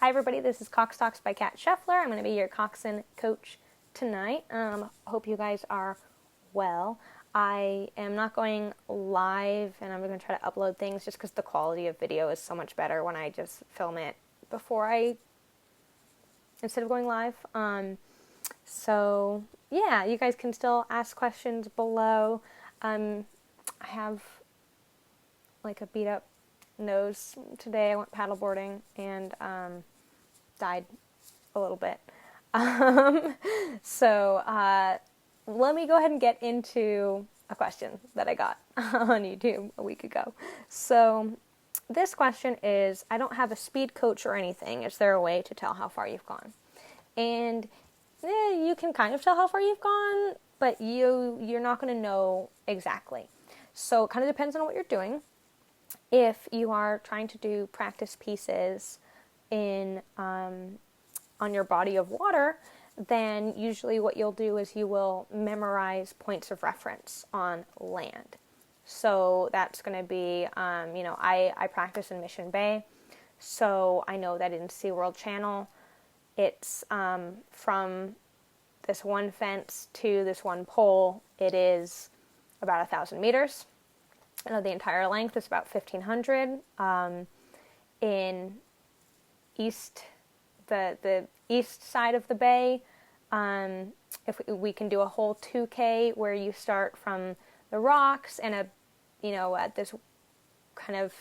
Hi everybody, this is Cox Talks by Kat Sheffler. I'm going to be your coxswain coach tonight. Hope you guys are well. I am not going live and I'm going to try to upload things just because the quality of video is so much better when I just film it instead of going live. So yeah, you guys can still ask questions below. I have like a beat up nose today. I went paddleboarding and died a little bit. So let me go ahead and get into a question that I got on YouTube a week ago. So this question is, I don't have a speed coach or anything. Is there a way to tell how far you've gone? And you can kind of tell how far you've gone, but you're not going to know exactly. So it kind of depends on what you're doing. If you are trying to do practice pieces on your body of water, then usually what you'll do is you will memorize points of reference on land. So that's going to be, I practice in Mission Bay, so I know that in SeaWorld Channel, it's from this one fence to this one pole, it is about 1,000 meters. The entire length is about 1,500. In the east side of the bay, if we can do a whole 2K where you start from the rocks and at this kind of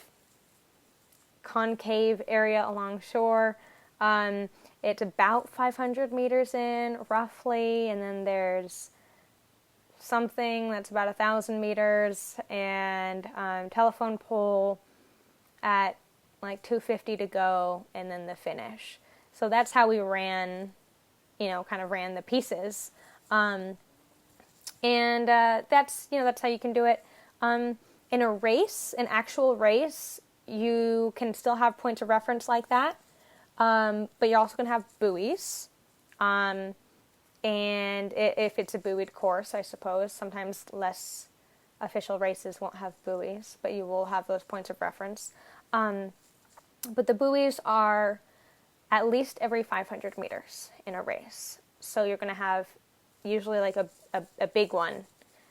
concave area along shore. It's about 500 meters in, roughly, and then there's something that's about 1,000 meters, and telephone pole at like 250 to go, and then the finish. So that's how we ran the pieces. And that's how you can do it. In a race, an actual race, you can still have points of reference like that. But you're also going to have buoys. And if it's a buoyed course, I suppose, sometimes less official races won't have buoys, but you will have those points of reference. But the buoys are at least every 500 meters in a race. So you're going to have usually like a big one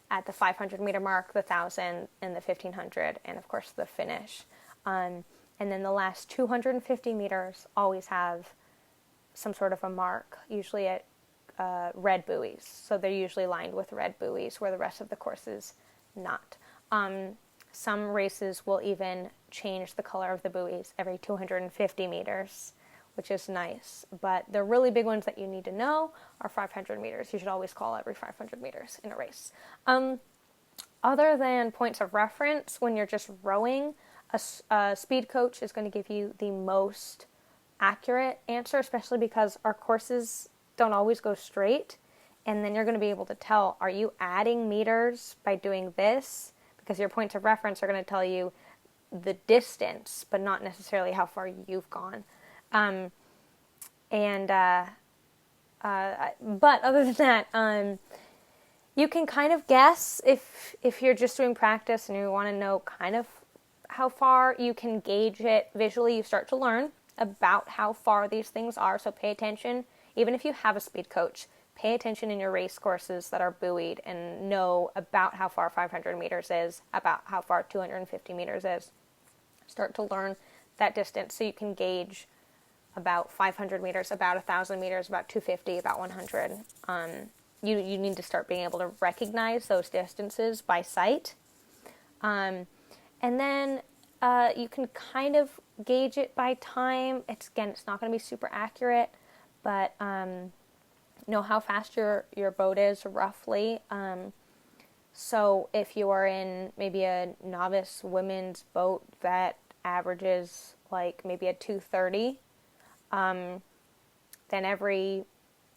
at the 500 meter mark, the 1,000 and the 1,500, and of course the finish. And then the last 250 meters always have some sort of a mark, usually at red buoys. So they're usually lined with red buoys where the rest of the course is not. Some races will even change the color of the buoys every 250 meters, which is nice. But the really big ones that you need to know are 500 meters. You should always call every 500 meters in a race. Other than points of reference, when you're just rowing, a speed coach is going to give you the most accurate answer, especially because our courses don't always go straight. And then you're going to be able to tell, are you adding meters by doing this? Because your points of reference are going to tell you the distance, but not necessarily how far you've gone. But other than that, you can kind of guess if you're just doing practice and you want to know kind of how far. You can gauge it visually. You start to learn about how far these things are, so pay attention. Even if you have a speed coach, pay attention in your race courses that are buoyed and know about how far 500 meters is, about how far 250 meters is. Start to learn that distance so you can gauge about 500 meters, about 1,000 meters, about 250, about 100. You need to start being able to recognize those distances by sight. And then you can kind of gauge it by time. It's not going to be super accurate, but know how fast your boat is roughly. So if you are in maybe a novice women's boat that averages like maybe a 230, then every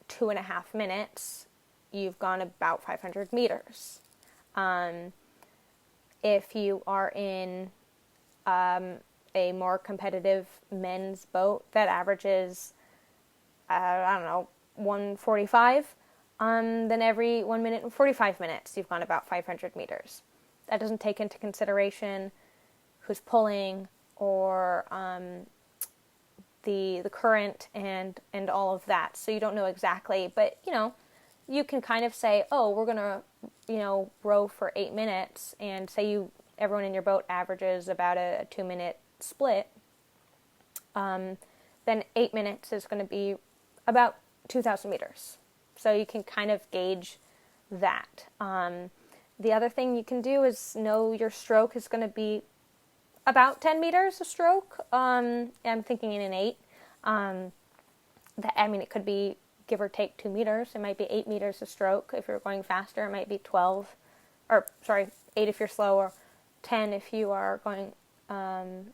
2.5 minutes you've gone about 500 meters. If you are in a more competitive men's boat that averages, 145, then every 1 minute and 45 minutes you've gone about 500 meters. That doesn't take into consideration who's pulling or the current and all of that. So you don't know exactly, but you can kind of say, oh, we're gonna row for 8 minutes, and say everyone in your boat averages about a 2-minute split. Then 8 minutes is going to be about 2,000 meters. So you can kind of gauge that. The other thing you can do is know your stroke is going to be about 10 meters a stroke. I'm thinking in an 8. It could be give or take 2 meters. It might be 8 meters a stroke if you're going faster. It might be 8 if you're slow, or 10 if you are going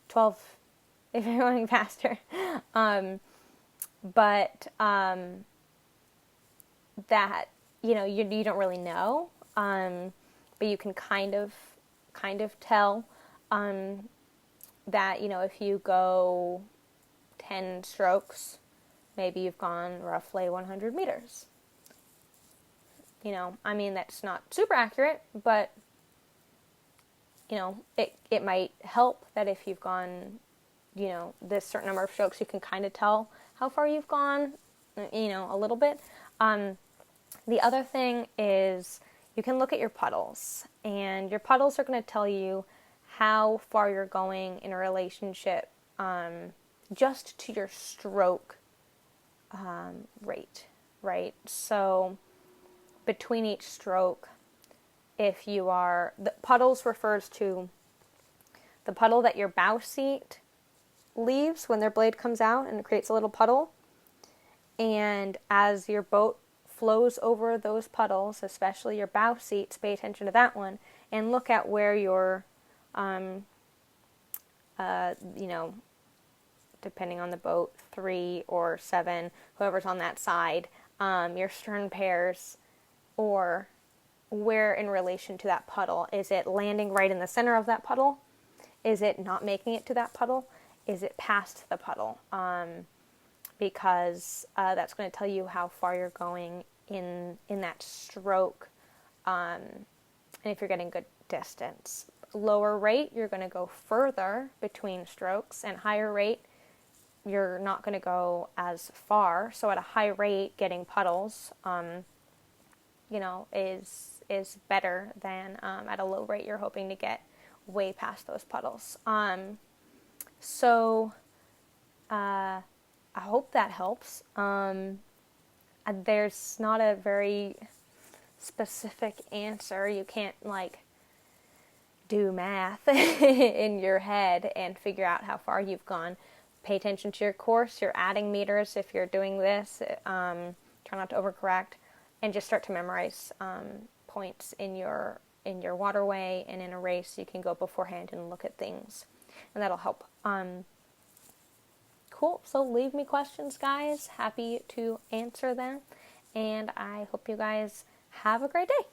12 if you're going faster. That you don't really know, but you can kind of tell that if you go 10 strokes, maybe you've gone roughly 100 meters. That's not super accurate, but it might help that if you've gone this certain number of strokes, you can kind of tell how far you've gone, a little bit. The other thing is you can look at your puddles, and your puddles are going to tell you how far you're going in a relationship just to your stroke rate, right? So between each stroke, if you are, the puddles refers to the puddle that your bow seat leaves when their blade comes out and it creates a little puddle. And as your boat flows over those puddles, especially your bow seats, pay attention to that one and look at where your, depending on the boat, 3 or 7, whoever's on that side, your stern pairs, or where in relation to that puddle. Is it landing right in the center of that puddle? Is it not making it to that puddle? Is it past the puddle? Because that's going to tell you how far you're going in that stroke, and if you're getting good distance. Lower rate, you're going to go further between strokes, and higher rate, you're not going to go as far. So at a high rate, getting puddles, is better than at a low rate, you're hoping to get way past those puddles. So I hope that helps. There's not a very specific answer. You can't do math in your head and figure out how far you've gone. Pay attention to your course. You're adding meters if you're doing this. Try not to overcorrect, and just start to memorize points in your waterway, and in a race you can go beforehand and look at things, and that'll help. Cool. So leave me questions, guys. Happy to answer them, and I hope you guys have a great day.